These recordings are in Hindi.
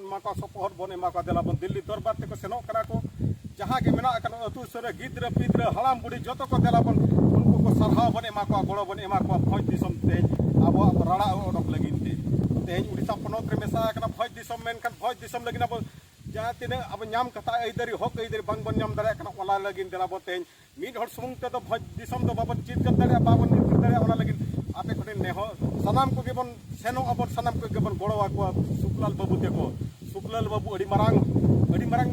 maka sopohor bon emaka dela bon Dilli dorbar te ko senok kana ko jaha ge mena akan atu sore gidra pidra halam budi joto ko dela bon unku ko sarha bon emaka golo bon emaka phoj disom te abo rara odok lagin te tehny Odisha ponot re mesa kana phoj disom men kan phoj disom lagin abo jaha tine abo nyam kata aidari hok aidari bang bon nyam dara kana ola lagin dela bo tehny mid hor sumung te to phoj disom do babon chit kat dara babon nit dara ola lagin ape ko neho sanam ko gebon seno abon sanam ko gebon goro akwa Suklal babu te ko Suklal babu adi marang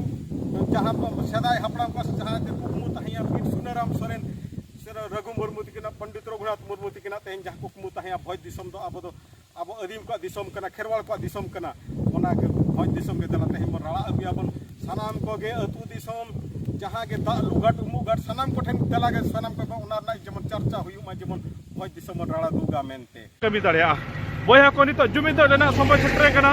jaha sedai hapram ko jaha te kukmu tahiya pit Sunaram Soren sera Raghu Murmu tikina Pandit Raghunath Murmu tikina tehny jaha kukmu tahiya phoj disom do abo adim ko disom kana kherwal ko disom kana ona ke phoj disom ke dala tehny rala abia bon sanam ko ge atu disom jaha ge da lugat umugat sanam ko then dala ge sanam ko ona na jemon charcha huyuma jemon phoj disom rala duga mente kami daria boya ko nito jumin do dana somboi setre kana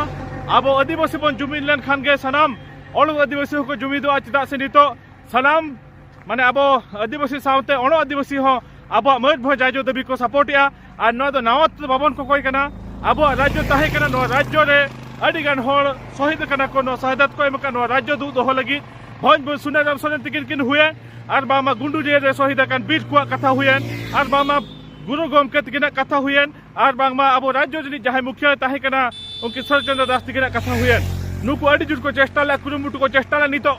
abo adibasi bon jumin len khan ge sanam olu adibasi ko jumi do achda se nito sanam mane abo adibasi saute ono adibasi ho abo moj bhoj rajo dabi ko support ya ar no do nawat babon ko koi kana abo rajyo tahe kana no rajyo re adi gan hor shahid kana ko no shahadat ko emaka no rajyo du do lagi bhoj bo Sunaram Soren tikin kin huye ar bama gundu re shahid kan bit ko katha huyen ar bama Guru Gomke tikina katha huyen ar bangma abo rajyo jini jahai mukhya tahe kana unki Sarchandra Das tikina katha huyen nuku adi jut ko chesta la kurumutu ko chesta la nito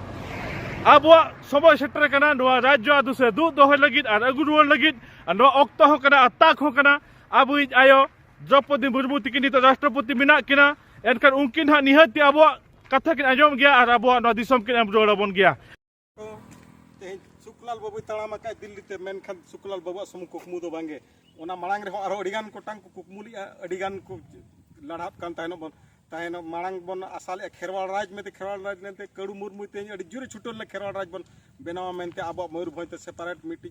abo soboy setre kana no rajyo adu se du do lagi ar aguruan lagi no okto ho kana atak ho kana abo ayo Draupadi Murmu tikin nito Rashtrapati mena kina enkan unkin ha nihati abo katha kin ajom gya ar abo no disom kin am rolabon gya Suklal babu talama kai Dilli te men khan Suklal babu sum kukmu do bange ona marang re aro adigan ko tang kukmuli adigan ko ladhap kan taino bon taino marang bon asal kherwal raj mete kherwal raj nente Kadu Murmu te adi jure chutol le kherwal raj bon benawa mente abo Mayurbhonj te separate miti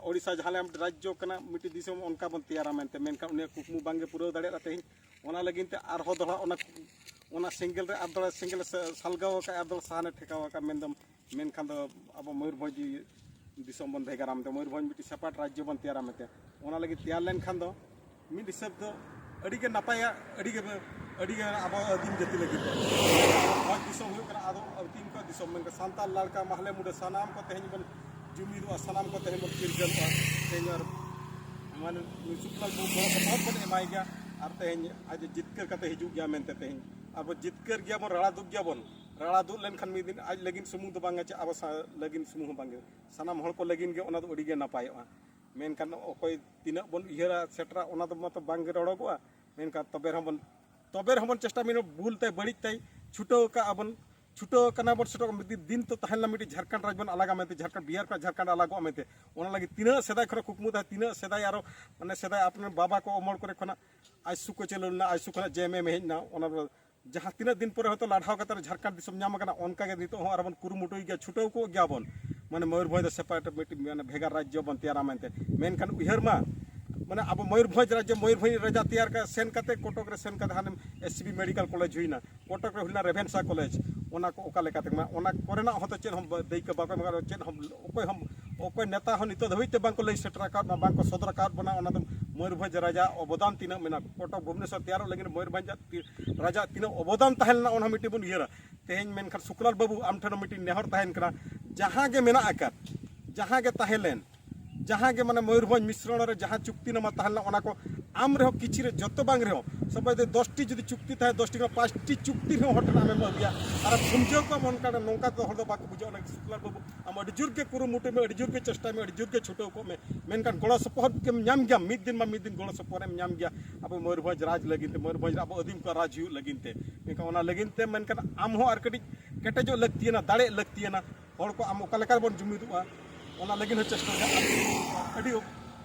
Odisha jahale rajyo kana miti disom onka bon tiyara mente men kan une kukmu bange pura dare ra tehny ona laginte ar ho dola ona single re adora single salgaw ka adol sahane thekaw ka mendam men kan do abo Mayurbhonj disom bon vegaram te Mayurbhonj miti separate rajyo bon tiyara mente ona lagi tiyar len khan do mi disab do adige napaya adige abo adim jati lagi bhoj disom hu kana ado adim ko disom men ka santal lalka mahle mude sanam ko tehny bon jumi do sanam ko tehny bon kirjal ko tenyor man Suklal bo bahut bon emai gya ar tehny aje jitkar kate hiju gya mente tehny abo jitkar gya bon rala dug gya bon rala du len khan mi din aj lagin sumung do banga abo lagin sumung bange sanam hol ko lagin ge ona do adige napayoa men kan okoy tina bon ihara setra ona do mato bange rodogoa men kan tober homon chesta mino bulte badit tai chuto ka abon छुटो कना बट छुटो दिन तो तहला मिटी झारखंड राज बन अलग आमेते झारखंड बिहार का झारखंड अलग आमेते ओना लगी तीन सेदाय खरा कुकमु ता तीन सेदाय आरो माने सेदाय आपन बाबा को अमल करे खना आइसु को चलना आइसु खना जेमे मेहना ओना जहां तीन दिन पर हतो लाढाव कतर झारखंड दिसम न्याम कना ओनका गे नितो हो आरबन कुरुमुटो गया छुटो को गया बन माने Mayurbhonj सेपरेट मिटी माने भेगार राज्य बन तैयार आमेते मेन kan उहर मा माने अब Mayurbhonj राज्य Mayurbhonj राजा तैयार का सेन कते कोटक रे सेन कते हाने SCB मेडिकल कॉलेज हुईना कोटक रे हुईना रेभेन्सा कॉलेज ओना को ओका लेका तक ओना कोरेना होतो चेन हम देई के बाको मगर चेन हम ओकोय नेता हो नितो धविते बांको लई सेटरा का बांको सदर का बना ओना तो Mayurbhonj राजा अवदान तीन मेना कोटक भुवनेश्वर तैयार लगिन Mayurbhonj राजा तीन अवदान तहलना ओना मिटी बन इहरा तेहेन मेन खर Suklal बाबू आम ठन मिटी नेहर तहन करा जहां गे मेना आकार जहां गे तहलेन जहां गे माने Mayurbhonj मिश्रण रे जहां चुक्ति नमा तहलना ओना को आम रे किछि रे जतो बांग रे सब 10टी जदि चुक्ति थाय 10टी का 5टी चुक्ति रे होटल आमे बगिया आर फुमजो को मन का नोंका तो हरदो बाक बुझो ना Suklal बाबू आम अडी जुर के कुरुमुटे में अडी जुर के चेष्टा में अडी जुर के छुटो को में मेनकान गळो सपोहट के न्याम गया मिद दिन गळो सपोहट में न्याम गया अब Mayurbhonj राज लगिनते Mayurbhonj अब अदीम का राज हु लगिनते मेका ओना लगिनते मेनकान आम हो आर कडी केटेजो लगती ना दाड़े लगती ना हर को आम ओका लेका बन जुमिदुआ ओना लगिन चेष्टा अडी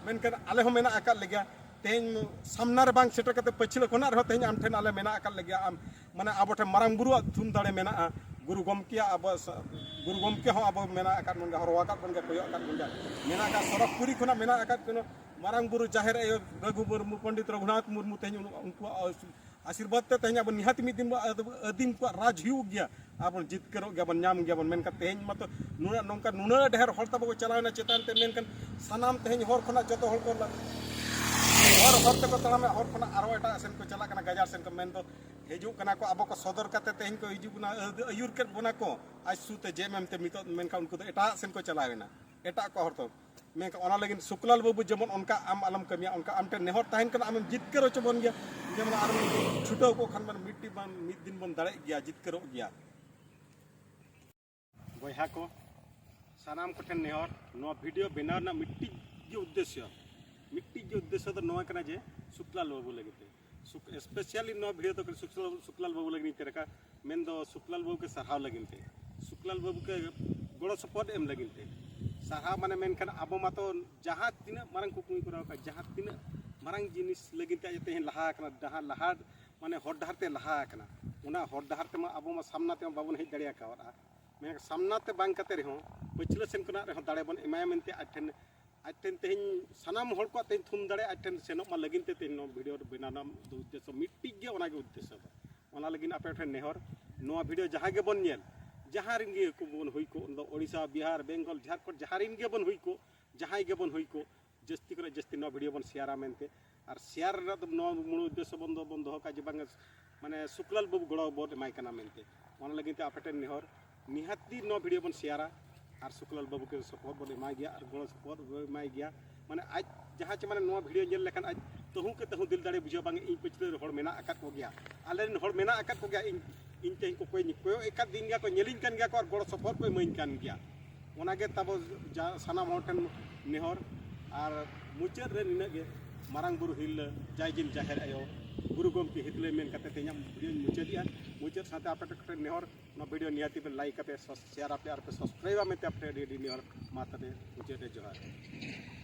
मेनकान आले हो मेना आका लगिया तेहन सामना रे बांग सेटर कते पछिल कोना रे तेहन आम ठेन आले मेना आका लगिया आम माने आबो ठे मारांग बुरु थुम दाड़े मेना गुरु गमकिया अब गुरु गमके हो अब मेना आका मनगा हरवा का बनगा कोय आका मनगा मेना का सरकपुरी खोना मेना आका कोनो मारांग बुरु जाहेर आयो रघु मुर्मू पंडित रघुनाथ मुर्मू तेहन उनको आशीर्वाद ते तेहन अब निहात मिद दिन अदीम को राज हिउ गया अब जितकर गया बन न्याम गया बन मेनका तेहन मत नुना नोंका नुना ढेर हर तब को चलावना चेतान ते मेनकन सनाम तेहन हर खना जतो हर को हर हर तक तड़ामे हर खना आरो एटा सेन को चला कना गाजार सेन को मेन दो हिजू कना को अब को सदर काते तेहन को हिजू ना अयुर के बोना को आज सुते जेएमएम ते मितो मेन का उनको एटा सेन को चलावेना एटा को हर तो मैं ओना लेकिन शुक्लाल बाबू जेमन उनका आम आलम कमिया उनका आमटे नेहर ताहन कना आम जितकर चबन गया जेमन आर छुटो को खन मन मिट्टी बन मिद दिन बन दाड़े गया जितकर गया बयहा को सानाम को ठेन नेहर नो वीडियो बनाव ना मिट्टी के उद्देश्य तो नवा कना जे शुक्लाल बाबू लगते स्पेशली नो वीडियो तो शुक्लाल बाबू लगी तेरका मेन दो शुक्लाल बाबू के सराव लगते शुक्लाल बाबू के गड़ो सपोर्ट एम लगते सराव माने मेनखान अब मातो जहाँ तीन मारंग कुकुमी कराव का जहाँ तीन मारंग जिनिस लगते आज तेहन लहा कना लहा माने हर डहार ते लहा कना उना हर डहार ते अब मा सामना ते बाबन हेज दाड़िया का मैं सामना ते बांग कते रहो पछिला सेन कना रहो दाड़े बन एमाय मेनते आठेन तेहन सानाम हर को तेहन थुम दाड़े आठेन सेनो मा लगिनते तेहन वीडियो बनाना उद्देश्य मिट्टी गे ओना गे उद्देश्य ओना लगिन आपे ठेन नेहर नोआ वीडियो जहाँ गे बन नेल जहाँ रिन गे को बन हुई को ओडिशा बिहार बेंगल झारखंड जहाँ रिन गे बन हुई को जहाँ गे बन हुई को जस्ती करे जस्ती नो वीडियो बन शेयरा मेनते और शेयर नो मूल उद्देश्य बंद हो का जे बांग माने शुक्लाल बाबू गड़ो बोट एमाय कना मेनते ओना लगिन ते आपे ठेन नेहर निहाती नो वीडियो बन शेयरा और शुक्लाल बाबू के सपोर्ट बन एमाय गया और गड़ो सपोर्ट एमाय गया माने आज जहाँ चे माने नो वीडियो नेल लेखान आज तहु के तहु दिल दाड़े बुझे बांग इन पछले हर मेना आकात को गया आले हर मेना आकात को गया इन तेहन को कोई एकाद दिन गया को नेलिन कान गया को और गड़ो सपोर्ट को एमाइन कान गया ओनागे तब सानाम हर ठेन नेहर और मुचाद रे निनागे मारांग बुरु हिल जायजिल जाहेर आयो गुरु गमके हितले मेन कते तेኛ वीडियो मुचादिया मुचाद साथे आपे टकटे नेहर नो वीडियो नियाती पे लाइक पे शेयर पे और पे सब्सक्राइब में ते आपे नेहर माता दे मुचाद जोहार